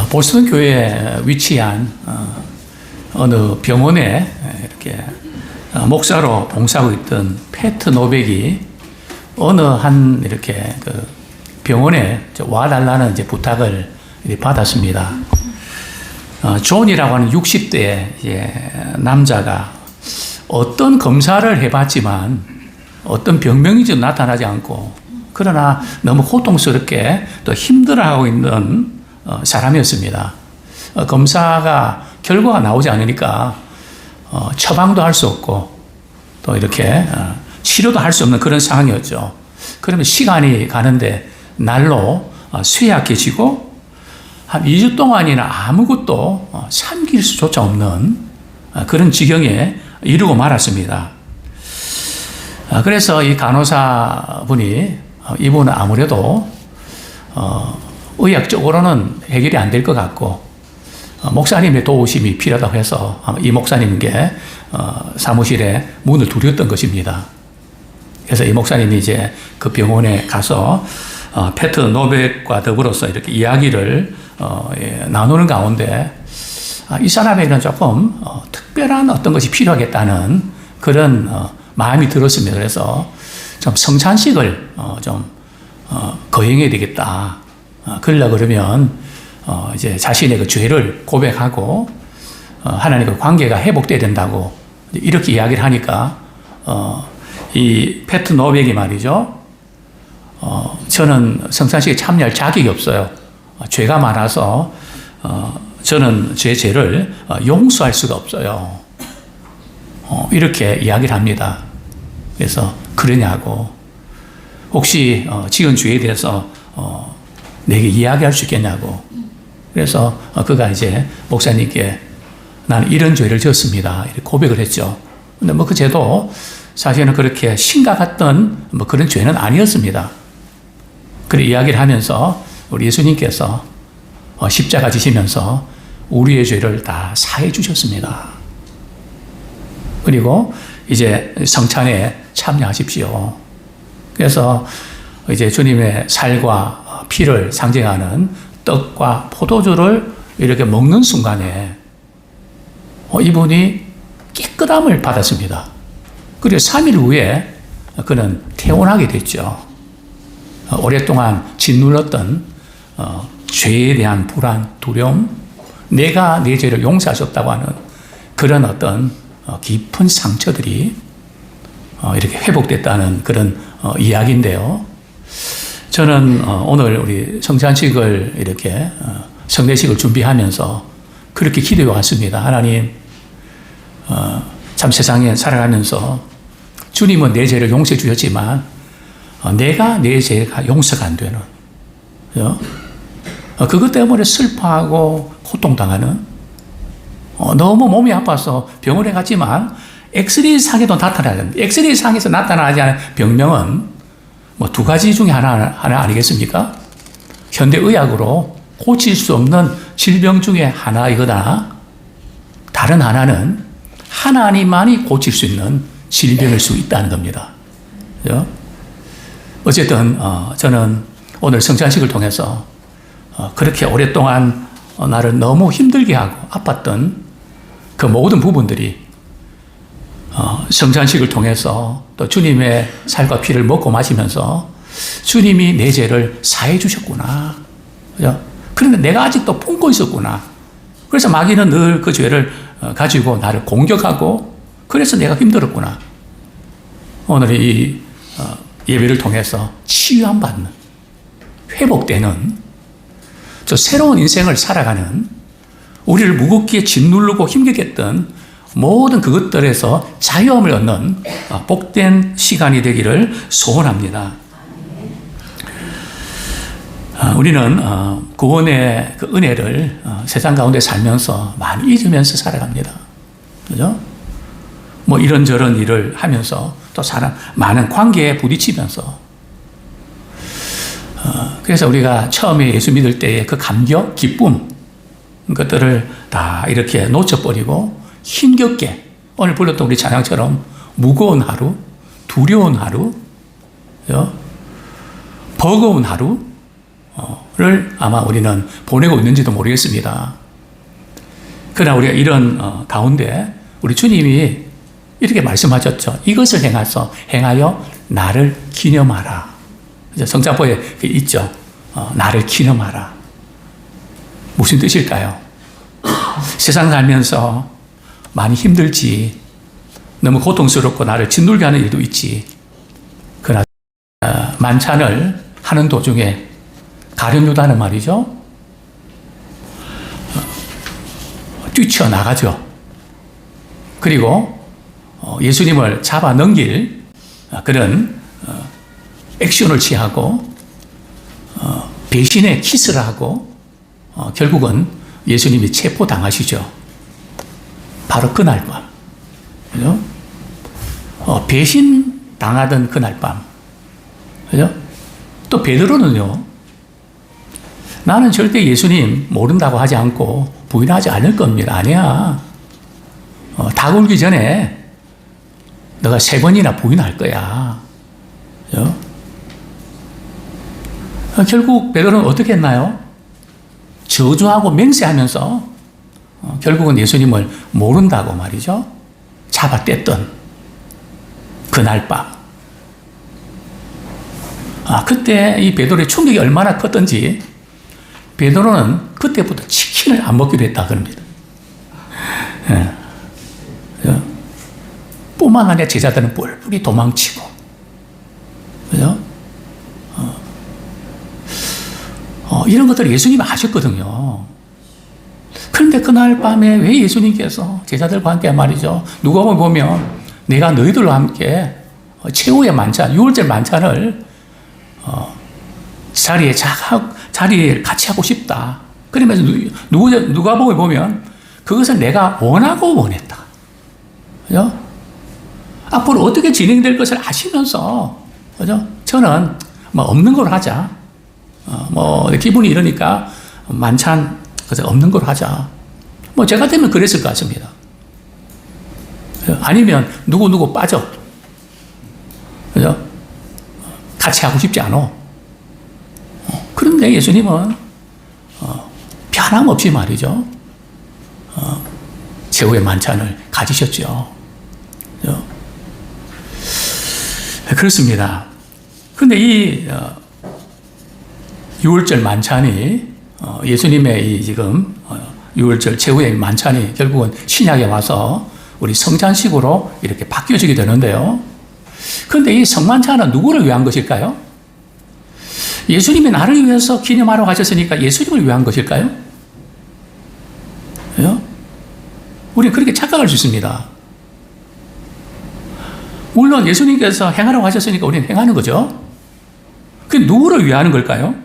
보스턴 교회에 위치한 어느 병원에 이렇게 목사로 봉사하고 있던 패트 노백이 어느 한 이렇게 그 병원에 와달라는 이제 부탁을 받았습니다. 존이라고 하는 60대 남자가 어떤 검사를 해봤지만 어떤 병명이 좀 나타나지 않고 그러나 너무 고통스럽게 또 힘들어하고 있는 사람이었습니다. 검사가 결과가 나오지 않으니까 처방도 할 수 없고 또 이렇게 치료도 할 수 없는 그런 상황이었죠. 그러면 시간이 가는데 날로 쇠약해지고 한 2주 동안이나 아무것도 삼킬 수조차 없는 그런 지경에 이르고 말았습니다. 그래서 이 간호사분이 이분은 아무래도 의학적으로는 해결이 안 될 것 같고 목사님의 도우심이 필요하다고 해서 이 목사님께 사무실에 문을 두드렸던 것입니다. 그래서 이 목사님이 이제 그 병원에 가서 패트 노백과 더불어서 이렇게 이야기를 나누는 가운데 이 사람에게는 조금 특별한 어떤 것이 필요하겠다는 그런 마음이 들었습니다. 그래서 좀 성찬식을 좀 거행해야 되겠다. 그러려고 그러면 이제 자신의 그 죄를 고백하고 하나님과 관계가 회복돼야 된다고 이렇게 이야기를 하니까 이 패트 노백이 말이죠. 저는 성찬식에 참여할 자격이 없어요. 죄가 많아서 저는 제 죄를 용서할 수가 없어요. 이렇게 이야기를 합니다. 그래서 그러냐고 혹시 지은 죄에 대해서 내게 이야기할 수 있겠냐고. 그래서 그가 이제 목사님께 나는 이런 죄를 지었습니다. 이렇게 고백을 했죠. 근데 뭐 그 죄도 사실은 그렇게 심각했던 뭐 그런 죄는 아니었습니다. 그래 이야기를 하면서 우리 예수님께서 십자가 지시면서 우리의 죄를 다 사해 주셨습니다. 그리고 이제 성찬에 참여하십시오. 그래서 이제 주님의 살과 피를 상징하는 떡과 포도주를 이렇게 먹는 순간에 이분이 깨끗함을 받았습니다. 그리고 3일 후에 그는 퇴원하게 됐죠. 오랫동안 짓눌렀던 죄에 대한 불안, 두려움, 내가 내 죄를 용서할 수 없다고 하는 그런 어떤 깊은 상처들이 이렇게 회복됐다는 그런 이야기인데요. 저는 오늘 우리 성찬식을 이렇게 성례식을 준비하면서 그렇게 기도해 왔습니다. 하나님, 참 세상에 살아가면서 주님은 내 죄를 용서해 주셨지만 내가 내 죄가 용서가 안 되는 그것 때문에 슬퍼하고 고통당하는 너무 몸이 아파서 병원에 갔지만 엑스레이 상에도 나타나야 됩니다. 엑스레이 상에서 나타나지 않은 병명은 뭐 두 가지 중에 하나 아니겠습니까? 현대의학으로 고칠 수 없는 질병 중에 하나이거나 다른 하나는 하나님만이 고칠 수 있는 질병일 수 있다는 겁니다. 그죠? 어쨌든 저는 오늘 성찬식을 통해서 그렇게 오랫동안 나를 너무 힘들게 하고 아팠던 그 모든 부분들이 성찬식을 통해서 또 주님의 살과 피를 먹고 마시면서 주님이 내 죄를 사해 주셨구나. 그죠? 그런데 내가 아직도 품고 있었구나. 그래서 마귀는 늘 그 죄를 가지고 나를 공격하고 그래서 내가 힘들었구나. 오늘 이 예배를 통해서 치유함받는, 회복되는 저 새로운 인생을 살아가는 우리를 무겁게 짓누르고 힘들게 했던 모든 그것들에서 자유함을 얻는 복된 시간이 되기를 소원합니다. 우리는 구원의 그 은혜를 세상 가운데 살면서 많이 잊으면서 살아갑니다. 그죠? 뭐 이런저런 일을 하면서 또 많은 관계에 부딪히면서 그래서 우리가 처음에 예수 믿을 때의 그 감격, 기쁨 그것들을 다 이렇게 놓쳐버리고 힘겹게 오늘 불렀던 우리 찬양처럼 무거운 하루, 두려운 하루, 버거운 하루 를 아마 우리는 보내고 있는지도 모르겠습니다. 그러나 우리가 이런 가운데 우리 주님이 이렇게 말씀하셨죠. 이것을 행하여 나를 기념하라. 성자포에 있죠. 나를 기념하라. 무슨 뜻일까요? 세상 살면서 많이 힘들지, 너무 고통스럽고 나를 짓눌게 하는 일도 있지. 그러나 만찬을 하는 도중에 가룟유다는 말이죠, 뛰쳐나가죠. 그리고 예수님을 잡아 넘길 그런 액션을 취하고 배신의 키스를 하고 결국은 예수님이 체포당하시죠. 바로 그날 밤. 그죠? 배신 당하던 그날 밤. 그죠? 또 베드로는요, 나는 절대 예수님 모른다고 하지 않고 부인하지 않을 겁니다. 아니야. 닭 울기 전에 너가 3번이나 부인할 거야. 그죠? 결국 베드로는 어떻게 했나요? 저주하고 맹세하면서 결국은 예수님을 모른다고 말이죠, 잡아뗐던 그날 밤. 그때 이 베드로의 충격이 얼마나 컸던지 베드로는 그때부터 치킨을 안 먹기로 했다 그럽니다. 뿐만 아니라 제자들은 뿔뿔이 도망치고, 그죠? 이런 것들을 예수님이 하셨거든요. 그런데 그날 밤에 왜 예수님께서 제자들과 함께 말이죠, 누가복음 보면 내가 너희들과 함께 최후의 만찬, 유월절 만찬을 자리에 같이 하고 싶다. 그러면서 누가복음에 보면 그것을 내가 원하고 원했다. 그죠? 앞으로 어떻게 진행될 것을 아시면서, 그죠? 저는 없는 걸로 하자. 기분이 이러니까 만찬 없는 걸로 하자. 제가 되면 그랬을 것 같습니다. 아니면 누구 빠져. 그죠? 같이 하고 싶지 않아. 그런데 예수님은 변함없이 말이죠, 최후의 만찬을 가지셨죠. 그죠? 그렇습니다. 그런데 이 유월절 만찬이 예수님의 지금 유월절 최후의 만찬이 결국은 신약에 와서 우리 성찬식으로 이렇게 바뀌어지게 되는데요. 그런데 이 성만찬은 누구를 위한 것일까요? 예수님이 나를 위해서 기념하러 가셨으니까 예수님을 위한 것일까요? 그죠? 우리는 그렇게 착각할 수 있습니다. 물론 예수님께서 행하라고 하셨으니까 우리는 행하는 거죠. 그게 누구를 위하는 걸까요?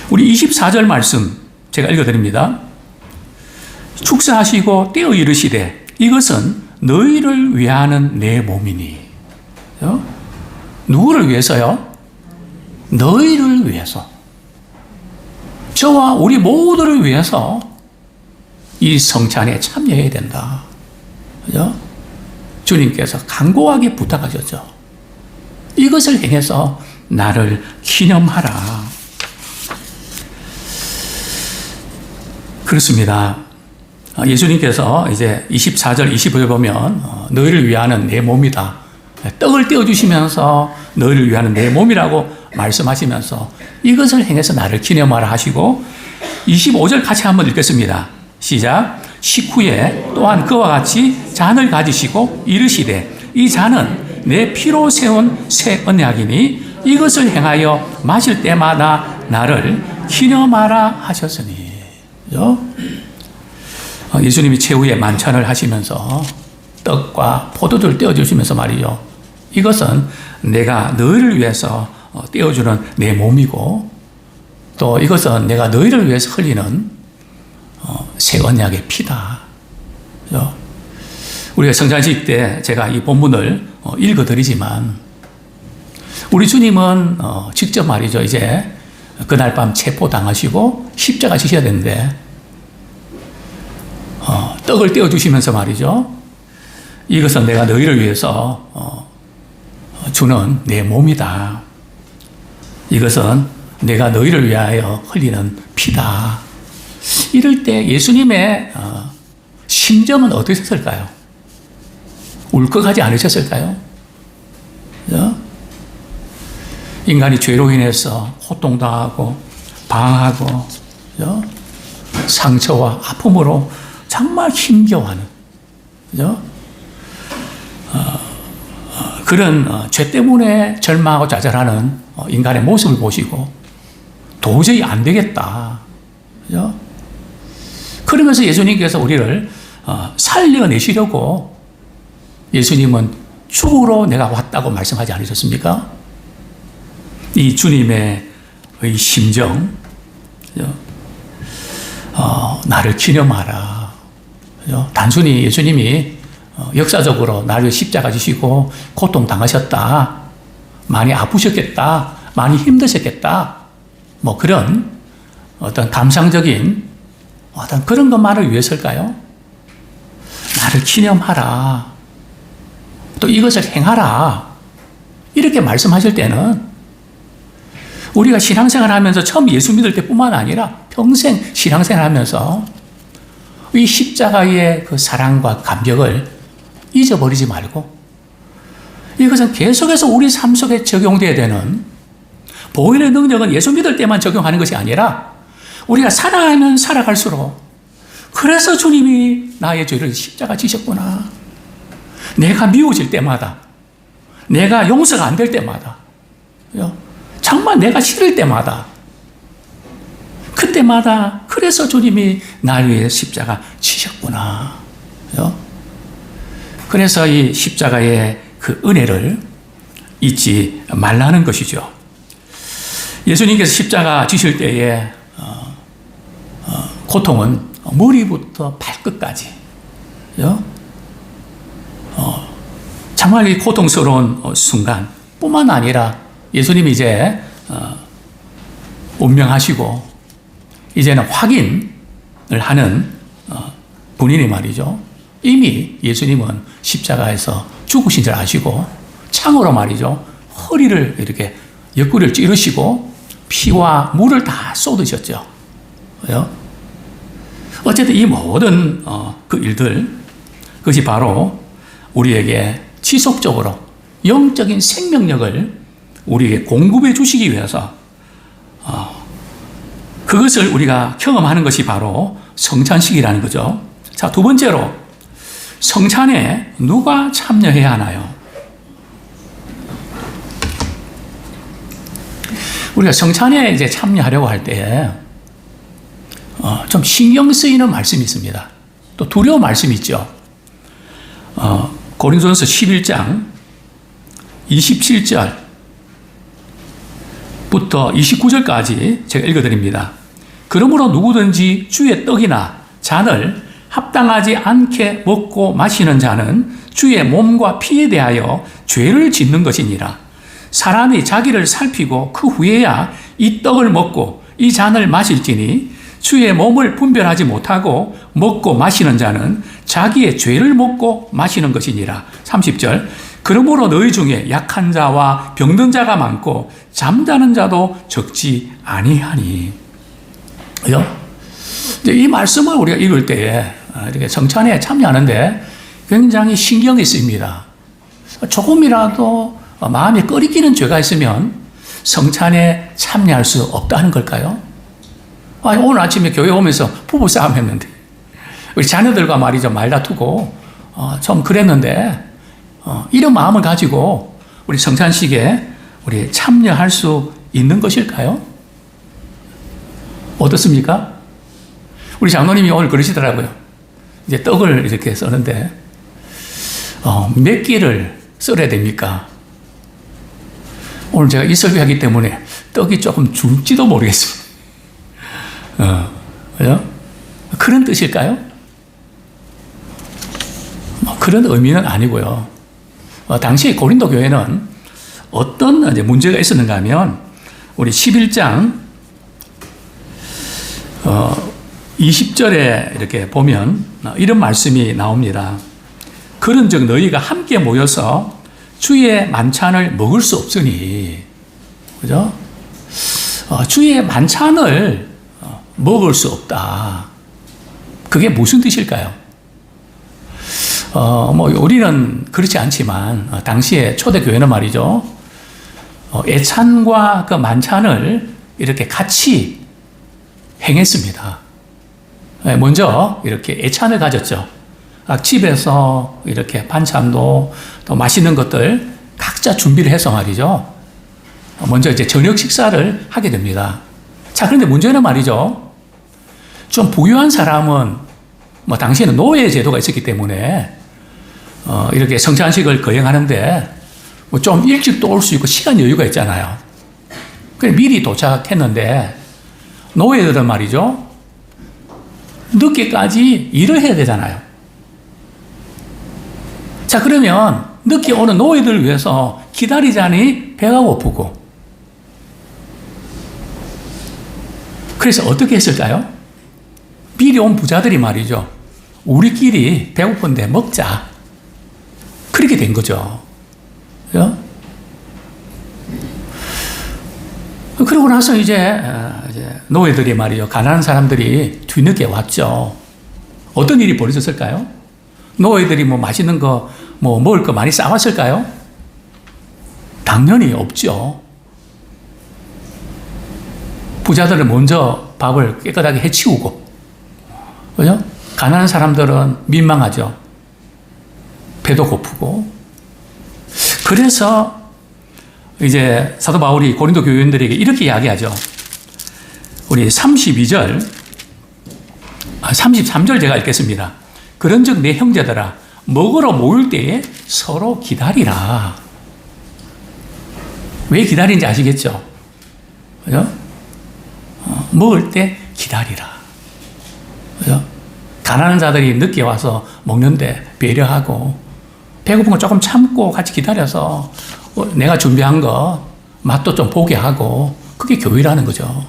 우리 24절 말씀 제가 읽어드립니다. 축사하시고 떼어 이르시되 이것은 너희를 위하는 내 몸이니. 그죠? 누구를 위해서요? 너희를 위해서. 저와 우리 모두를 위해서 이 성찬에 참여해야 된다. 그죠? 주님께서 간곡하게 부탁하셨죠. 이것을 행해서 나를 기념하라. 그렇습니다. 예수님께서 이제 24절, 25절 보면 너희를 위하는 내 몸이다. 떡을 떼어주시면서 너희를 위하는 내 몸이라고 말씀하시면서 이것을 행해서 나를 기념하라 하시고 25절 같이 한번 읽겠습니다. 시작. 식후에 또한 그와 같이 잔을 가지시고 이르시되 이 잔은 내 피로 세운 새 언약이니 이것을 행하여 마실 때마다 나를 기념하라 하셨으니. 그죠? 예수님이 최후의 만찬을 하시면서 떡과 포도주를 떼어주시면서 말이죠. 이것은 내가 너희를 위해서 떼어주는 내 몸이고 또 이것은 내가 너희를 위해서 흘리는 새 언약의 피다. 그죠? 우리가 성찬식 때 제가 이 본문을 읽어드리지만 우리 주님은 직접 말이죠. 이제 그날 밤 체포당하시고 십자가 지셔야 되는데 떡을 떼어주시면서 말이죠. 이것은 내가 너희를 위해서 주는 내 몸이다. 이것은 내가 너희를 위하여 흘리는 피다. 이럴 때 예수님의 심정은 어떠셨을까요? 울컥하지 않으셨을까요? 그죠? 인간이 죄로 인해서 고통당하고 방황하고, 그죠? 상처와 아픔으로 정말 힘겨워하는, 그죠? 그런 죄 때문에 절망하고 좌절하는 인간의 모습을 보시고 도저히 안 되겠다. 그죠? 그러면서 예수님께서 우리를 살려내시려고 예수님은 죽으러 내가 왔다고 말씀하지 않으셨습니까? 이 주님의 이 심정, 그죠? 나를 기념하라. 그죠? 단순히 예수님이 역사적으로 나를 십자가 지시고 고통 당하셨다, 많이 아프셨겠다, 많이 힘드셨겠다, 뭐 그런 어떤 감상적인 어떤 그런 것만을 위해서일까요? 나를 기념하라, 또 이것을 행하라, 이렇게 말씀하실 때는 우리가 신앙생활 하면서 처음 예수 믿을 때뿐만 아니라 평생 신앙생활 하면서 이 십자가의 그 사랑과 감격을 잊어버리지 말고 이것은 계속해서 우리 삶 속에 적용돼야 되는, 보혈의 능력은 예수 믿을 때만 적용하는 것이 아니라 우리가 살아가면 살아갈수록, 그래서 주님이 나의 죄를 십자가 지셨구나, 내가 미워질 때마다, 내가 용서가 안 될 때마다, 정말 내가 싫을 때마다, 그때마다 그래서 주님이 날 위해 십자가 지셨구나. 그래서 이 십자가의 그 은혜를 잊지 말라는 것이죠. 예수님께서 십자가 지실 때에 고통은 머리부터 발끝까지, 정말 이 고통스러운 순간 뿐만 아니라 예수님이 이제 운명하시고 이제는 확인을 하는 분이니 말이죠. 이미 예수님은 십자가에서 죽으신 줄 아시고 창으로 말이죠, 허리를 이렇게 옆구리를 찌르시고 피와 물을 다 쏟으셨죠. 어쨌든 이 모든 그 일들, 그것이 바로 우리에게 지속적으로 영적인 생명력을 우리에게 공급해 주시기 위해서 그것을 우리가 경험하는 것이 바로 성찬식이라는 거죠. 자, 두 번째로, 성찬에 누가 참여해야 하나요? 우리가 성찬에 이제 참여하려고 할 때 좀 신경 쓰이는 말씀이 있습니다. 또 두려운 말씀이 있죠. 고린도전서 11장 27절부터 29절까지 제가 읽어드립니다. 그러므로 누구든지 주의 떡이나 잔을 합당하지 않게 먹고 마시는 자는 주의 몸과 피에 대하여 죄를 짓는 것이니라. 사람이 자기를 살피고 그 후에야 이 떡을 먹고 이 잔을 마실지니 주의 몸을 분별하지 못하고 먹고 마시는 자는 자기의 죄를 먹고 마시는 것이니라. 30절. 그러므로 너희 중에 약한 자와 병든 자가 많고 잠자는 자도 적지 아니하니. 이 말씀을 우리가 읽을 때에 이렇게 성찬에 참여하는데 굉장히 신경이 쓰입니다. 조금이라도 마음에 꺼리끼는 죄가 있으면 성찬에 참여할 수 없다는 걸까요? 오늘 아침에 교회 오면서 부부싸움 했는데, 우리 자녀들과 말이죠, 말 다투고 좀 그랬는데, 이런 마음을 가지고 우리 성찬식에 우리 참여할 수 있는 것일까요? 어떻습니까? 우리 장로님이 오늘 그러시더라고요. 이제 떡을 이렇게 써는데 몇 개를 썰어야 됩니까? 오늘 제가 이 설교하기 때문에 떡이 조금 줄지도 모르겠습니다. 그죠? 그런 뜻일까요? 그런 의미는 아니고요. 당시 고린도 교회는 어떤 이제 문제가 있었는가 하면, 우리 11장 20절에 이렇게 보면 이런 말씀이 나옵니다. 그런즉 너희가 함께 모여서 주의 만찬을 먹을 수 없으니, 그죠? 주의 만찬을 먹을 수 없다. 그게 무슨 뜻일까요? 우리는 그렇지 않지만, 당시에 초대교회는 말이죠. 애찬과 그 만찬을 이렇게 같이 행했습니다. 먼저 이렇게 애찬을 가졌죠. 각 집에서 이렇게 반찬도 또 맛있는 것들 각자 준비를 해서 말이죠. 먼저 이제 저녁 식사를 하게 됩니다. 자, 그런데 문제는 말이죠. 좀 부유한 사람은 당시에는 노예 제도가 있었기 때문에 이렇게 성찬식을 거행하는데 좀 일찍 또 올 수 있고 시간 여유가 있잖아요. 그래 미리 도착했는데 노예들은 말이죠. 늦게까지 일을 해야 되잖아요. 자, 그러면 늦게 오는 노예들을 위해서 기다리자니 배가 고프고. 그래서 어떻게 했을까요? 미리 온 부자들이 말이죠. 우리끼리 배고픈데 먹자. 그렇게 된 거죠. 그죠? 그러고 나서 이제 노예들이 말이죠. 가난한 사람들이 뒤늦게 왔죠. 어떤 일이 벌어졌을까요? 노예들이 맛있는 거, 먹을 거 많이 싸왔을까요? 당연히 없죠. 부자들은 먼저 밥을 깨끗하게 해치우고, 그죠? 가난한 사람들은 민망하죠. 배도 고프고. 그래서 이제 사도 바울이 고린도 교인들에게 이렇게 이야기하죠. 우리 32절, 33절 제가 읽겠습니다. 그런즉 내 형제들아 먹으러 모일 때에 서로 기다리라. 왜 기다리는지 아시겠죠? 그죠? 먹을 때 기다리라. 그죠? 가난한 자들이 늦게 와서 먹는데 배려하고 배고픈 거 조금 참고 같이 기다려서 내가 준비한 거 맛도 좀 보게 하고 그게 교회라는 거죠.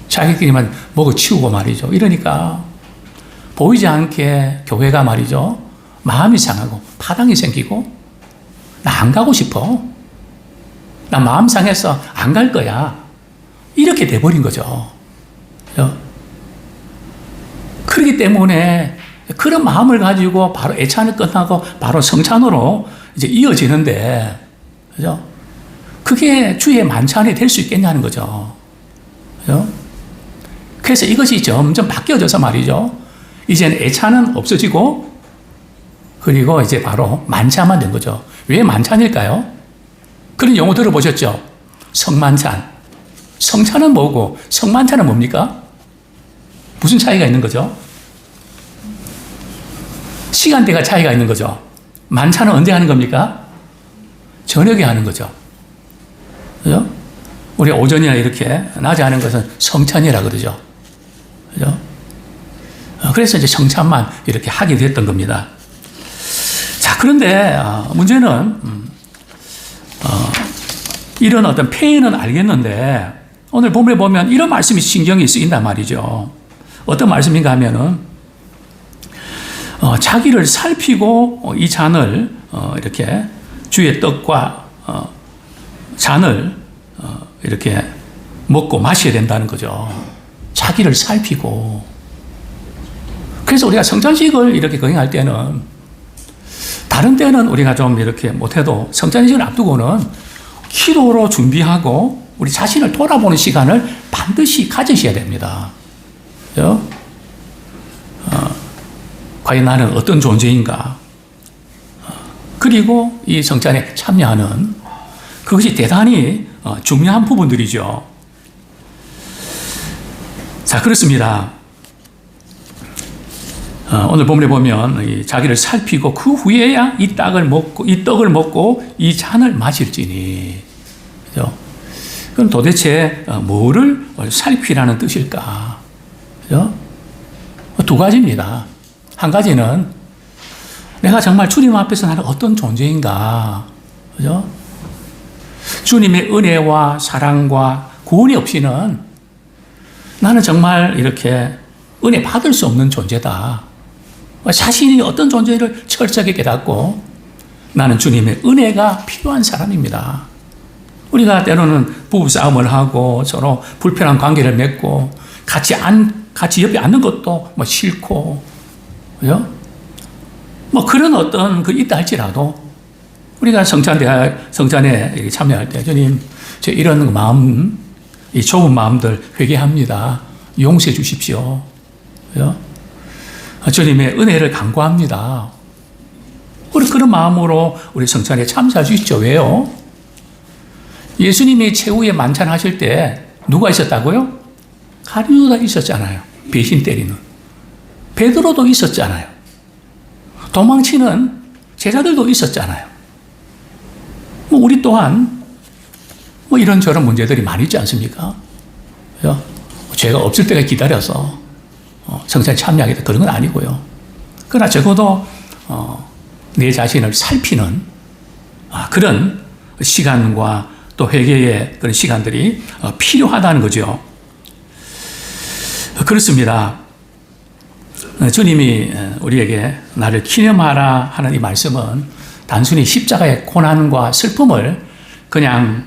자기끼리만 먹어 치우고 말이죠. 이러니까 보이지 않게 교회가 말이죠. 마음이 상하고 파당이 생기고 나 안 가고 싶어. 나 마음 상해서 안 갈 거야. 이렇게 돼버린 거죠. 그렇기 때문에 그런 마음을 가지고 바로 애찬을 끝나고 바로 성찬으로 이제 이어지는데, 그죠? 그게 주의 만찬이 될 수 있겠냐는 거죠. 그죠? 그래서 이것이 점점 바뀌어져서 말이죠. 이제는 애찬은 없어지고, 그리고 이제 바로 만찬만 된 거죠. 왜 만찬일까요? 그런 용어 들어보셨죠? 성만찬. 성찬은 뭐고, 성만찬은 뭡니까? 무슨 차이가 있는 거죠? 시간대가 차이가 있는 거죠. 만찬은 언제 하는 겁니까? 저녁에 하는 거죠. 그죠? 우리 오전이나 이렇게 낮에 하는 것은 성찬이라 그러죠. 그죠? 그래서 이제 성찬만 이렇게 하게 됐던 겁니다. 자, 그런데 문제는 이런 어떤 폐해는 알겠는데 오늘 본문에 보면 이런 말씀이 신경이 쓰인단 말이죠. 어떤 말씀인가 하면은 자기를 살피고 이 잔을 이렇게 주의 떡과 잔을 이렇게 먹고 마셔야 된다는 거죠. 자기를 살피고. 그래서 우리가 성찬식을 이렇게 거행할 때는 다른 때는 우리가 좀 이렇게 못해도 성찬식을 앞두고는 기도로 준비하고 우리 자신을 돌아보는 시간을 반드시 가지셔야 됩니다. 그죠? 과연 나는 어떤 존재인가? 그리고 이 성찬에 참여하는 그것이 대단히 중요한 부분들이죠. 자, 그렇습니다. 오늘 본문에 보면 자기를 살피고 그 후에야 이 떡을 먹고 이 잔을 마실지니. 그죠? 그럼 도대체 뭐를 살피라는 뜻일까? 그죠? 두 가지입니다. 한 가지는 내가 정말 주님 앞에서 나는 어떤 존재인가. 그죠? 주님의 은혜와 사랑과 구원이 없이는 나는 정말 이렇게 은혜 받을 수 없는 존재다. 자신이 어떤 존재를 철저하게 깨닫고 나는 주님의 은혜가 필요한 사람입니다. 우리가 때로는 부부싸움을 하고 서로 불편한 관계를 맺고 같이 옆에 앉는 것도 뭐 싫고, 그죠? 뭐 그런 어떤 그 있다 할지라도 우리가 성찬에 참여할 때 주님, 저 이런 마음, 이 좁은 마음들 회개합니다. 용서해 주십시오. 그죠? 주님의 은혜를 간구합니다. 우리 그런 마음으로 우리 성찬에 참여할 수 있죠. 왜요? 예수님이 최후의 만찬 하실 때 누가 있었다고요? 가룟유다 있었잖아요. 배신 때리는. 베드로도 있었잖아요. 도망치는 제자들도 있었잖아요. 뭐 우리 또한 뭐 이런저런 문제들이 많이 있지 않습니까? 그죠? 죄가 없을 때가 기다려서 성찬에 참여하겠다 그런 건 아니고요. 그러나 적어도 내 자신을 살피는 그런 시간과 또 회개의 그런 시간들이 필요하다는 거죠. 그렇습니다. 주님이 우리에게 나를 기념하라 하는 이 말씀은 단순히 십자가의 고난과 슬픔을 그냥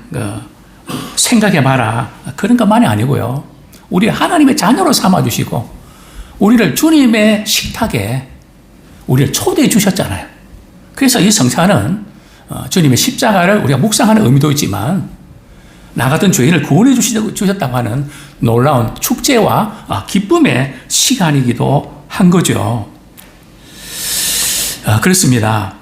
생각해봐라 그런 것만이 아니고요. 우리 하나님의 자녀로 삼아주시고 우리를 주님의 식탁에 우리를 초대해 주셨잖아요. 그래서 이 성찬은 주님의 십자가를 우리가 묵상하는 의미도 있지만 나 같은 죄인을 구원해 주셨다고 하는 놀라운 축제와 기쁨의 시간이기도 한 거죠. 그렇습니다.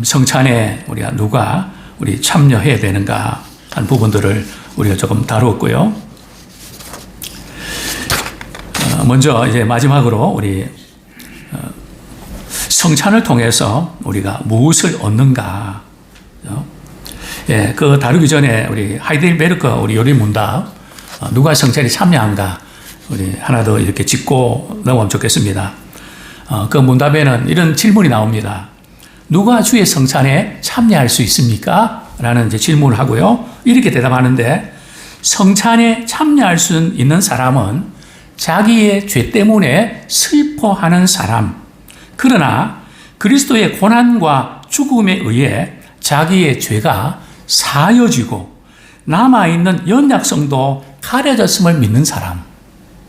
성찬에 우리가 누가 우리 참여해야 되는가 하는 부분들을 우리가 조금 다루었고요. 먼저 이제 마지막으로 우리 성찬을 통해서 우리가 무엇을 얻는가. 예, 그 다루기 전에 우리 하이델베르크 우리 요리 문답 누가 성찬에 참여한가 우리 하나 더 이렇게 짚고 넘어가면 좋겠습니다. 그 문답에는 이런 질문이 나옵니다. 누가 주의 성찬에 참여할 수 있습니까? 라는 이제 질문을 하고요. 이렇게 대답하는데 성찬에 참여할 수 있는 사람은 자기의 죄 때문에 슬퍼하는 사람, 그러나 그리스도의 고난과 죽음에 의해 자기의 죄가 사여지고 남아있는 연약성도 가려졌음을 믿는 사람.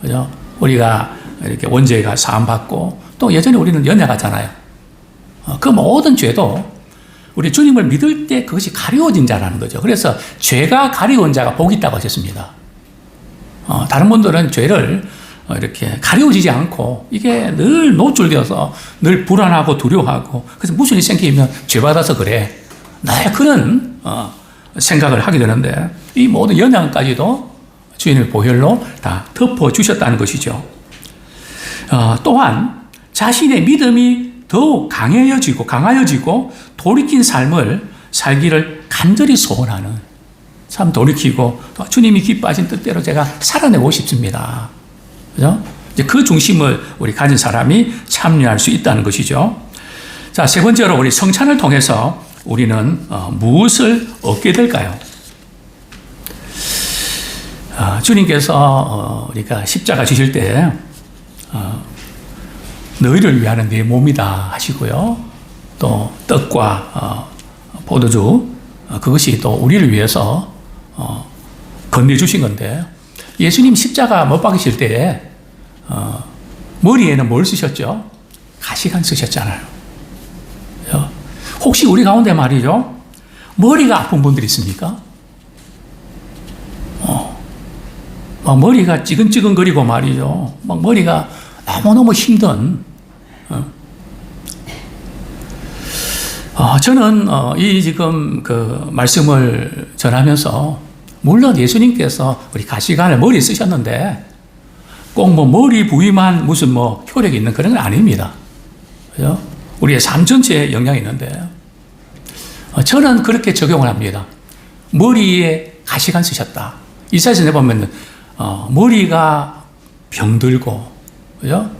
그죠? 우리가 이렇게 원죄가 사함받고 또 여전히 우리는 연약하잖아요. 그 모든 죄도 우리 주님을 믿을 때 그것이 가려워진 자라는 거죠. 그래서 죄가 가려운 자가 복이 있다고 하셨습니다. 다른 분들은 죄를 이렇게 가려워지지 않고 이게 늘 노출되어서 늘 불안하고 두려워하고 그래서 무슨 일이 생기면 죄받아서 그래. 나 그런 생각을 하게 되는데 이 모든 연약까지도 주님의 보혈로 다 덮어주셨다는 것이죠. 또한 자신의 믿음이 더욱 강하여지고 돌이킨 삶을 살기를 간절히 소원하는 참 돌이키고 주님이 기뻐하신 뜻대로 제가 살아내고 싶습니다. 그죠? 이제 그 중심을 우리 가진 사람이 참여할 수 있다는 것이죠. 자, 세 번째로 우리 성찬을 통해서 우리는 무엇을 얻게 될까요? 주님께서 우리가 십자가 지실 때 너희를 위하는 내 몸이다 하시고요. 또 떡과 포도주 그것이 또 우리를 위해서 건네주신 건데 예수님 십자가 못 박으실 때에 머리에는 뭘 쓰셨죠? 가시관 쓰셨잖아요. 혹시 우리 가운데 말이죠. 머리가 아픈 분들이 있습니까? 막 머리가 찌근찌근거리고 말이죠. 막 머리가 너무너무 힘든. 저는 이 지금 그 말씀을 전하면서 물론 예수님께서 우리 가시관을 머리에 쓰셨는데 꼭 뭐 머리 부위만 무슨 뭐 효력이 있는 그런 건 아닙니다. 그죠? 우리의 삶 전체에 영향이 있는데 저는 그렇게 적용을 합니다. 머리에 가시관 쓰셨다. 이사야서에 보면 머리가 병들고 그죠?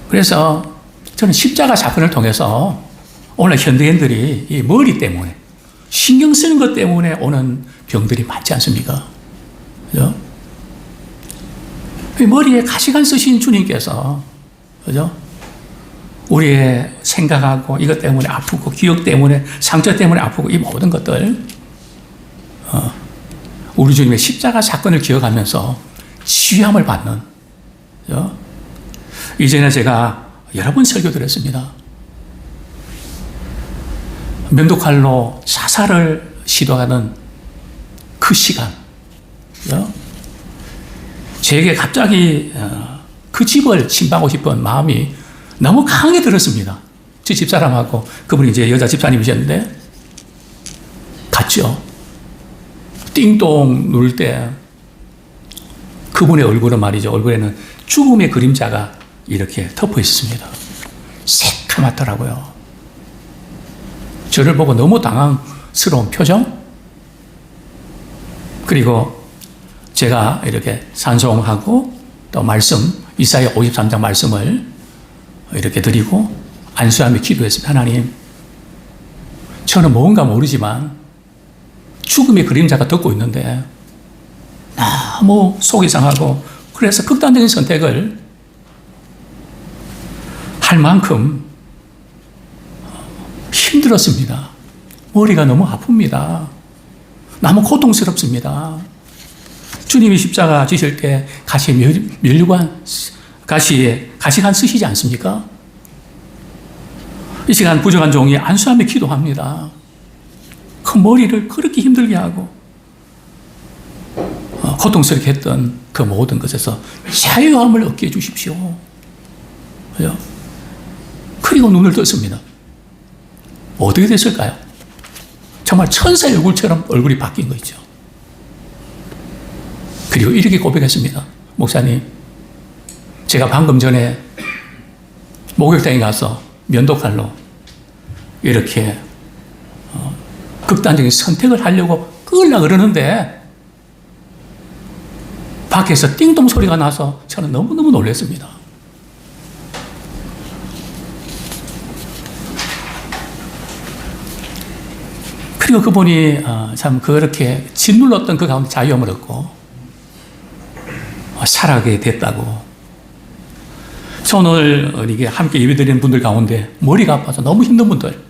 그래서 저는 십자가 사건을 통해서 오늘 현대인들이 이 머리 때문에 신경 쓰는 것 때문에 오는 병들이 많지 않습니까? 그죠? 머리에 가시관 쓰신 주님께서 그죠? 우리의 생각하고 이것 때문에 아프고 기억 때문에 상처 때문에 아프고 이 모든 것들 우리 주님의 십자가 사건을 기억하면서 치유함을 받는, 이전에 제가 여러 번 설교드렸습니다. 면도칼로 자살을 시도하는 그 시간, 제게 갑자기 그 집을 침방하고 싶은 마음이 너무 강하게 들었습니다. 제 집사람하고, 그분이 이제 여자 집사님이셨는데 갔죠. 띵동 누를 때 그분의 얼굴은 말이죠, 얼굴에는 죽음의 그림자가 이렇게 덮어 있었습니다. 새카맣더라고요. 저를 보고 너무 당황스러운 표정, 그리고 제가 이렇게 찬송하고 또 말씀, 이사야 53장 말씀을 이렇게 드리고 안수하며 기도했습니다. 하나님, 저는 뭔가 모르지만 죽음의 그림자가 덮고 있는데 너무 속이 상하고, 그래서 극단적인 선택을 할 만큼 힘들었습니다. 머리가 너무 아픕니다. 너무 고통스럽습니다. 주님이 십자가 지실 때 가시에 면류관, 가시관 쓰시지 않습니까? 이 시간 부정한 종이 안수하며 기도합니다. 그 머리를 그렇게 힘들게 하고 고통스럽게 했던 그 모든 것에서 자유함을 얻게 해주십시오. 그리고 눈을 떴습니다. 어떻게 됐을까요? 정말 천사의 얼굴처럼 얼굴이 바뀐 거 있죠. 그리고 이렇게 고백했습니다. 목사님, 제가 방금 전에 목욕탕에 가서 면도칼로 이렇게 극단적인 선택을 하려고 끌려고 그러는데 밖에서 띵동 소리가 나서 저는 너무너무 놀랐습니다. 그리고 그분이 참 그렇게 짓눌렀던 그 가운데 자유함을 얻고 살아가게 됐다고. 오늘 이게 함께 예배드리는 분들 가운데 머리가 아파서 너무 힘든 분들,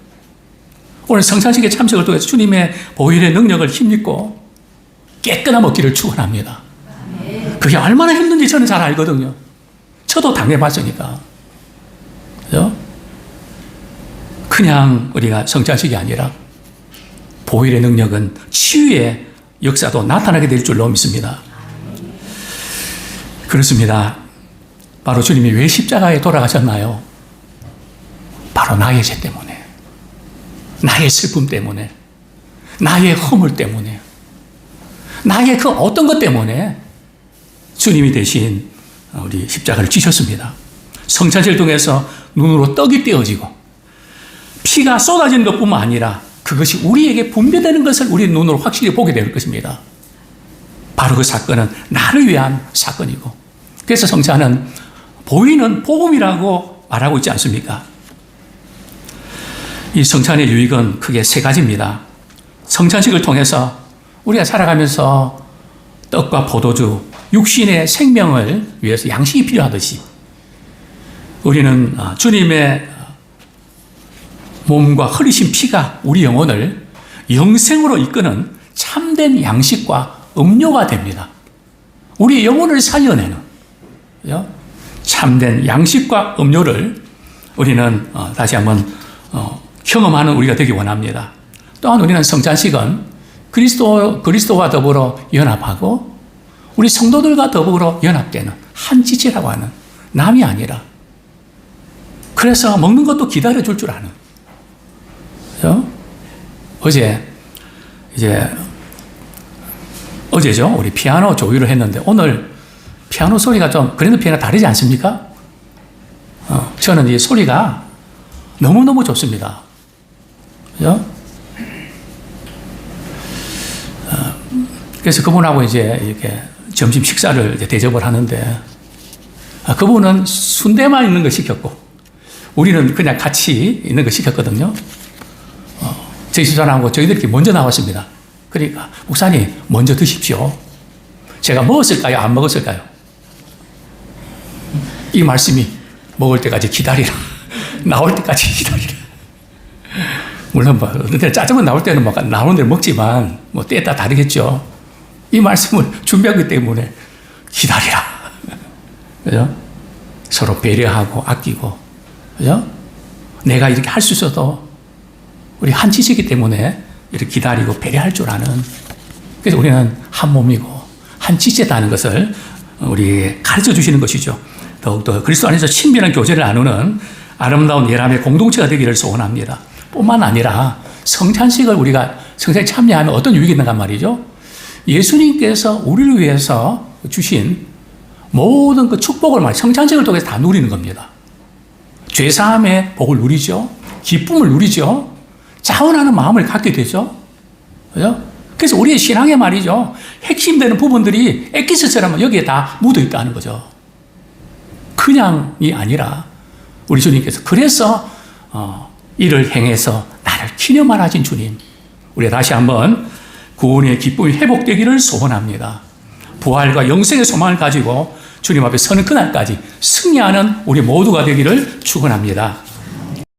오늘 성찬식에 참석을 통해서 주님의 보혈의 능력을 힘입고 깨끗한 먹기를 축원합니다. 그게 얼마나 힘든지 저는 잘 알거든요. 저도 당해봤으니까. 그죠? 그냥 우리가 성찬식이 아니라 보혈의 능력은 치유의 역사도 나타나게 될 줄로 믿습니다. 그렇습니다. 바로 주님이 왜 십자가에 돌아가셨나요? 바로 나의 죄 때문에, 나의 슬픔 때문에, 나의 허물 때문에, 나의 그 어떤 것 때문에 주님이 대신 우리 십자가를 지셨습니다. 성찬식을 통해서 눈으로 떡이 떼어지고 피가 쏟아지는 것뿐만 아니라 그것이 우리에게 분배되는 것을 우리 눈으로 확실히 보게 될 것입니다. 바로 그 사건은 나를 위한 사건이고, 그래서 성찬은 보이는 복음이라고 말하고 있지 않습니까? 이 성찬의 유익은 크게 세 가지입니다. 성찬식을 통해서 우리가 살아가면서 떡과 포도주, 육신의 생명을 위해서 양식이 필요하듯이 우리는 주님의 몸과 흐르신 피가 우리 영혼을 영생으로 이끄는 참된 양식과 음료가 됩니다. 우리 영혼을 살려내는 참된 양식과 음료를 우리는 다시 한번 경험하는 우리가 되기 원합니다. 또한 우리는 성찬식은 그리스도와 더불어 연합하고 우리 성도들과 더불어 연합되는 한 지체라고 하는, 남이 아니라, 그래서 먹는 것도 기다려줄 줄 아는. 어제죠? 우리 피아노 조율을 했는데 오늘 피아노 소리가 좀 그랜드 피아노 다르지 않습니까? 저는 이 소리가 너무너무 좋습니다. 그래서 그분하고 이제 이렇게 점심 식사를 이제 대접을 하는데, 그분은 순대만 있는 거 시켰고, 우리는 그냥 같이 있는 거 시켰거든요. 저희 집사람하고 저희들끼리 먼저 나왔습니다. 그러니까, 목사님, 먼저 드십시오. 제가 먹었을까요? 안 먹었을까요? 이 말씀이 먹을 때까지 기다리라. 나올 때까지 기다리라. 물론 뭐 어떤 때 짜장면 나올 때는 뭐 나오는 대로 먹지만 뭐 때에 따라 다르겠죠. 이 말씀을 준비하기 때문에 기다리라. 그죠? 서로 배려하고 아끼고, 그죠? 내가 이렇게 할 수 있어도 우리 한 지체이기 때문에 이렇게 기다리고 배려할 줄 아는, 그래서 우리는 한 몸이고 한 지체다는 것을 우리 가르쳐 주시는 것이죠. 더욱더 그리스도 안에서 친밀한 교제를 나누는 아름다운 예람의 공동체가 되기를 소원합니다. 뿐만 아니라 성찬식을 우리가 성찬에 참여하는 어떤 유익이 있는가 말이죠. 예수님께서 우리를 위해서 주신 모든 그 축복을 성찬식을 통해서 다 누리는 겁니다. 죄사함의 복을 누리죠. 기쁨을 누리죠. 자원하는 마음을 갖게 되죠. 그죠? 그래서 우리의 신앙에 말이죠. 핵심되는 부분들이 엑기스처럼 여기에 다 묻어 있다는 거죠. 그냥이 아니라 우리 주님께서 그래서 이를 행해서 나를 기념하라 하신 주님. 우리가 다시 한번 구원의 기쁨이 회복되기를 소원합니다. 부활과 영생의 소망을 가지고 주님 앞에 서는 그날까지 승리하는 우리 모두가 되기를 축원합니다.